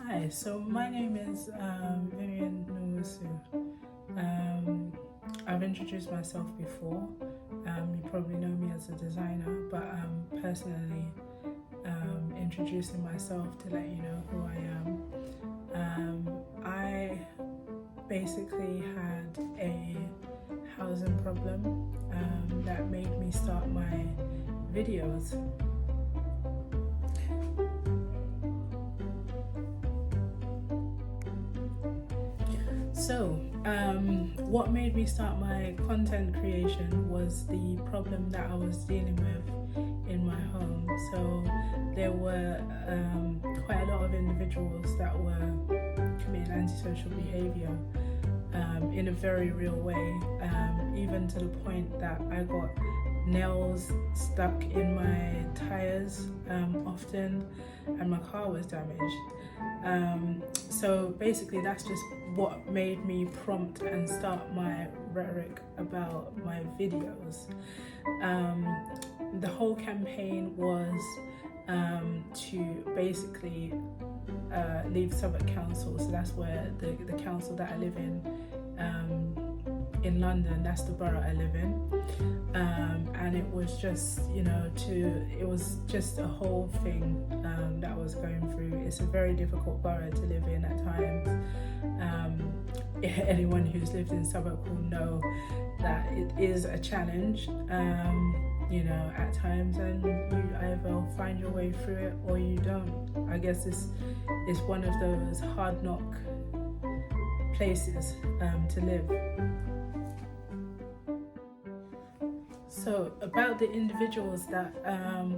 Hi, so my name is Vivian Numusu. I've introduced myself before. You probably know me as a designer, but personally introducing myself to let you know who I am. I basically had a housing problem that made me start my videos. So, what made me start my content creation was the problem that I was dealing with in my home. So, there were quite a lot of individuals that were committing antisocial behavior in a very real way, even to the point that I got nails stuck in my tires often, and my car was damaged. So basically that's just what made me prompt and start my rhetoric about my videos. The whole campaign was to basically leave Southwark Council, so that's where the council that I live in London, that's the borough I live in, and it was just, it was just a whole thing that I was going through. It's a very difficult borough to live in at times. Anyone who's lived in Southwark will know that it is a challenge, at times, and you either find your way through it or you don't. I guess this is one of those hard knock places to live. So about the individuals that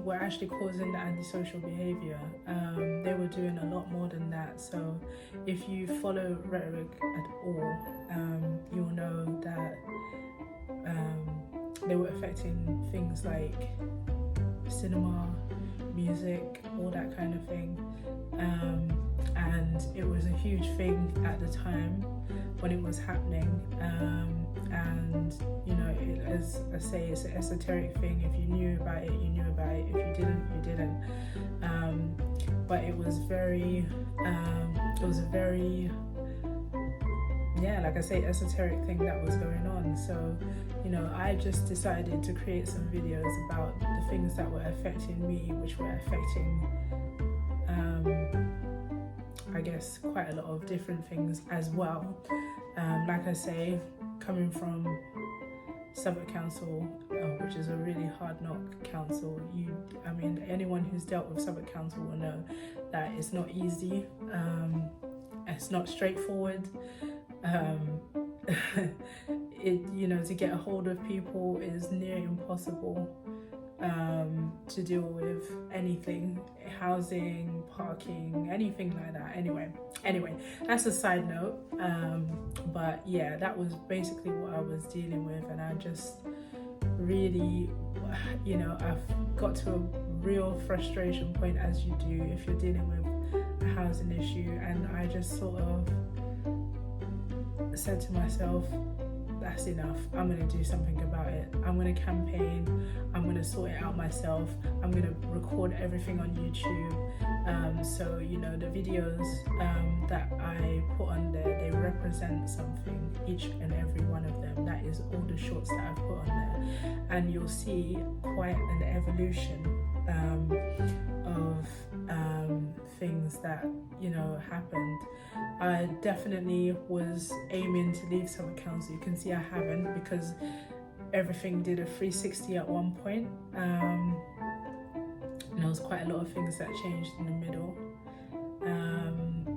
were actually causing the antisocial behaviour, they were doing a lot more than that. So if you follow rhetoric at all, you'll know that they were affecting things like cinema, music, all that kind of thing. And it was a huge thing at the time when it was happening. As I say, it's an esoteric thing. If you knew about it, you knew about it. If you didn't, you didn't. But it was very, like I say, esoteric thing that was going on. So, I just decided to create some videos about the things that were affecting me, which were affecting, I guess, quite a lot of different things as well. Like I say, coming from Southwark Council, which is a really hard knock council. Anyone who's dealt with Southwark Council will know that it's not easy. It's not straightforward. To get a hold of people is near impossible. To deal with anything, housing, parking, anything like that. Anyway, that's a side note. But yeah, that was basically what I was dealing with, and I just really, I've got to a real frustration point, as you do if you're dealing with a housing issue, and I just sort of said to myself, that's enough. I'm going to do something about it. I'm going to campaign. I'm going to sort it out myself. I'm going to record everything on YouTube. So the videos that I put on there, they represent something, each and every one of them. That is all the shorts that I've put on there. And you'll see quite an evolution of things that happened. I definitely was aiming to leave Southwark Council. You can see I haven't, because everything did a 360 at one point, and there was quite a lot of things that changed in the middle.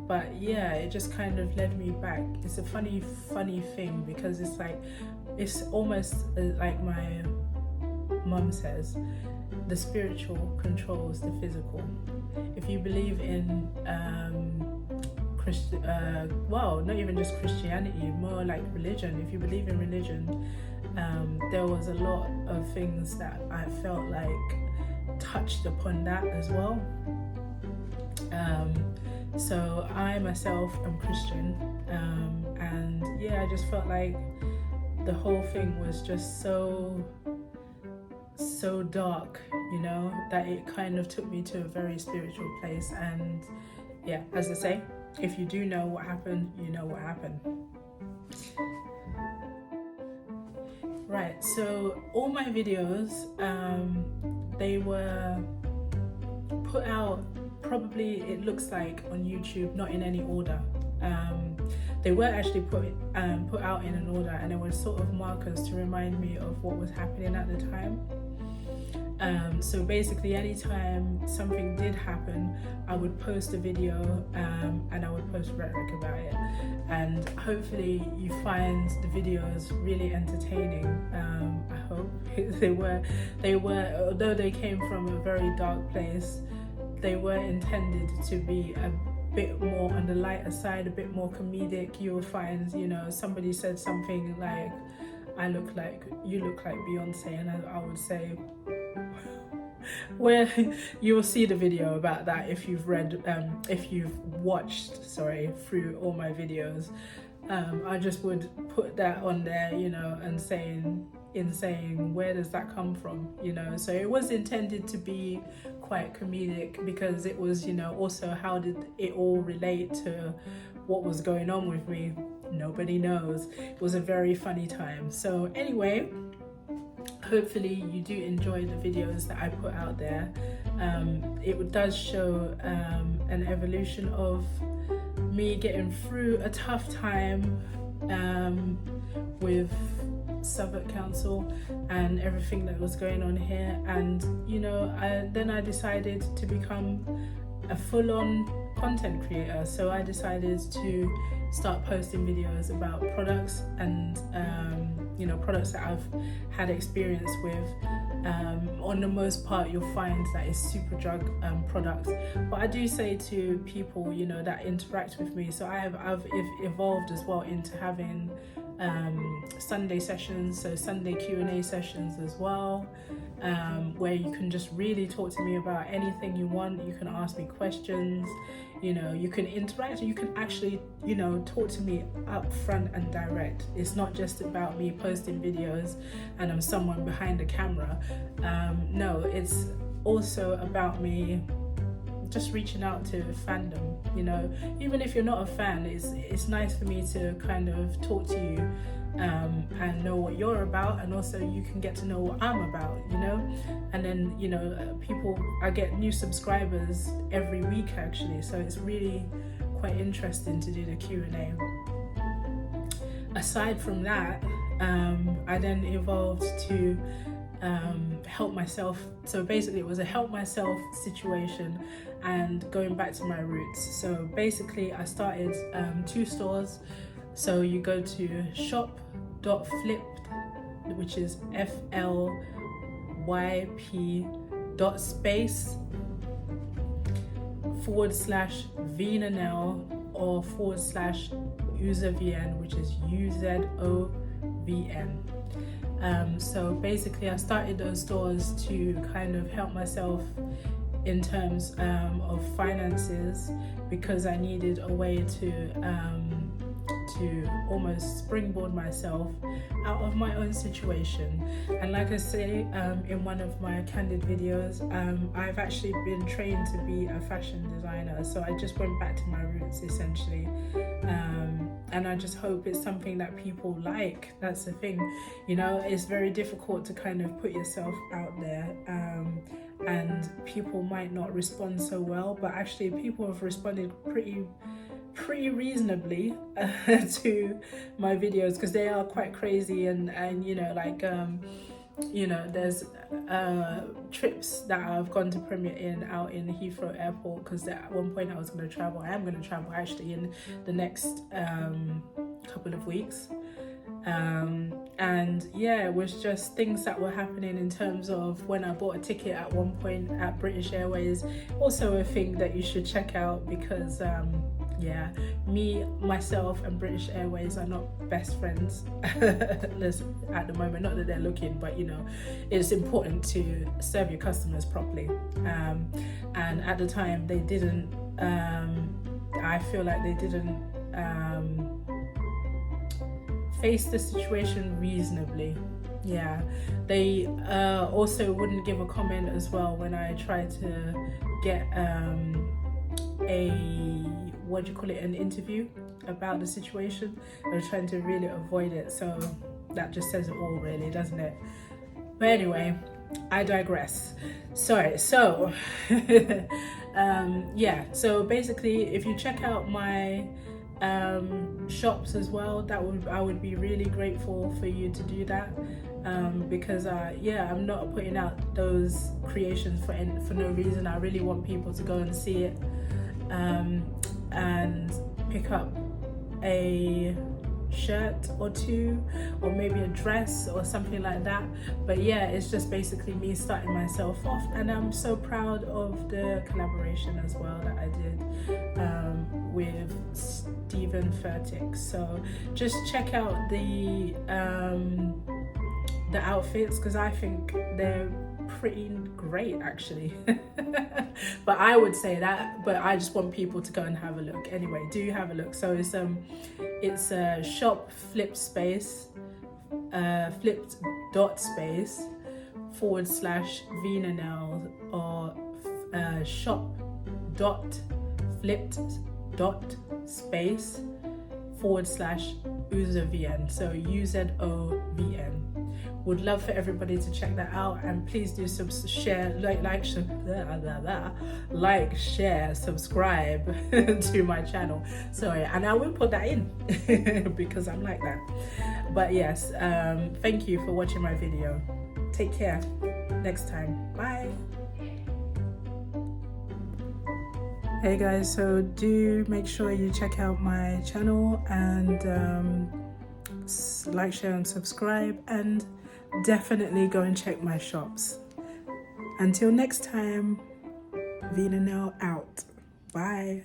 But yeah, it just kind of led me back. It's a funny thing, because it's almost like my mum says, the spiritual controls the physical. If you believe in not even just Christianity, more like religion. If you believe in religion, there was a lot of things that I felt like touched upon that as well. So I myself am Christian, and yeah, I just felt like the whole thing was just so dark, that it kind of took me to a very spiritual place, and yeah, as I say, if you do know what happened, you know what happened. Right, so all my videos, they were put out, probably it looks like on YouTube, not in any order. They were actually put out in an order, and there were sort of markers to remind me of what was happening at the time. So basically, anytime something did happen, I would post a video and I would post rhetoric about it. And hopefully you find the videos really entertaining. I hope they were, although they came from a very dark place, they were intended to be a bit more on the lighter side, a bit more comedic. You'll find, you know, somebody said something like, you look like Beyonce, and I would say, where you will see the video about that if you've watched through all my videos. I just would put that on there, you know, and saying where does that come from, you know. So it was intended to be quite comedic, because it was, you know, also how did it all relate to what was going on with me? Nobody knows. It was a very funny time. So anyway, hopefully you do enjoy the videos that I put out there. It does show an evolution of me getting through a tough time with Southwark Council and everything that was going on here. And, you know, then I decided to become a full-on content creator. So I decided to start posting videos about products and you know, products that I've had experience with. On the most part, you'll find that it's Superdrug products, but I do say to people, you know, that interact with me, so I've evolved as well into having Sunday sessions, so Sunday Q&A sessions as well, where you can just really talk to me about anything you want. You can ask me questions, you know, you can interact, you can actually, you know, talk to me up front and direct. It's not just about me posting videos and I'm someone behind the camera. No, it's also about me just reaching out to fandom, you know. Even if you're not a fan, it's nice for me to kind of talk to you and know what you're about, and also you can get to know what I'm about, you know. And then, you know, I get new subscribers every week actually, so it's really quite interesting to do the Q&A. Aside from that, I then evolved to help myself. So basically it was a help myself situation and going back to my roots. So basically I started 2 stores. So you go to shop.flipped, which is FLYP.space/Vinanel or /UZOVN, which is UZOVN. So basically I started those stores to kind of help myself in terms of finances, because I needed a way to almost springboard myself out of my own situation. And like I say in one of my Candid videos, I've actually been trained to be a fashion designer, so I just went back to my roots essentially. And I just hope it's something that people like. That's the thing, you know, it's very difficult to kind of put yourself out there, and people might not respond so well, but actually people have responded pretty reasonably to my videos, because they are quite crazy, and you know, like you know, there's trips that I've gone to premiere in out in Heathrow Airport, because at one point I am going to travel actually in the next couple of weeks. And yeah, it was just things that were happening in terms of when I bought a ticket at one point at British Airways. Also a thing that you should check out, because yeah, myself and British Airways are not best friends at the moment. Not that they're looking, but you know, it's important to serve your customers properly. And at the time they didn't, I feel like they didn't face the situation reasonably. Yeah, they also wouldn't give a comment as well when I tried to get a what do you call it, an interview about the situation. I was trying to really avoid it, so that just says it all really, doesn't it? But anyway, I digress. Sorry. So yeah, so basically if you check out my shops as well, I would be really grateful for you to do that, because yeah, I'm not putting out those creations for no reason. I really want people to go and see it, and pick up a shirt or two, or maybe a dress or something like that. But yeah, it's just basically me starting myself off, and I'm so proud of the collaboration as well that I did with Stephen Furtick. So just check out the outfits, because I think they're pretty great actually. But I would say that, but I just want people to go and have a look. Anyway, do have a look. So it's a shop flipped space /Vinanel, or shop flipped space /UZOVN, so UZOVN. Would love for everybody to check that out, and please do share, share, subscribe to my channel. Sorry, and I will put that in because I'm like that. But yes, thank you for watching my video. Take care. Next time. Bye. Hey guys, so do make sure you check out my channel and like, share and subscribe, and definitely go and check my shops. Until next time, Vinanel out. Bye.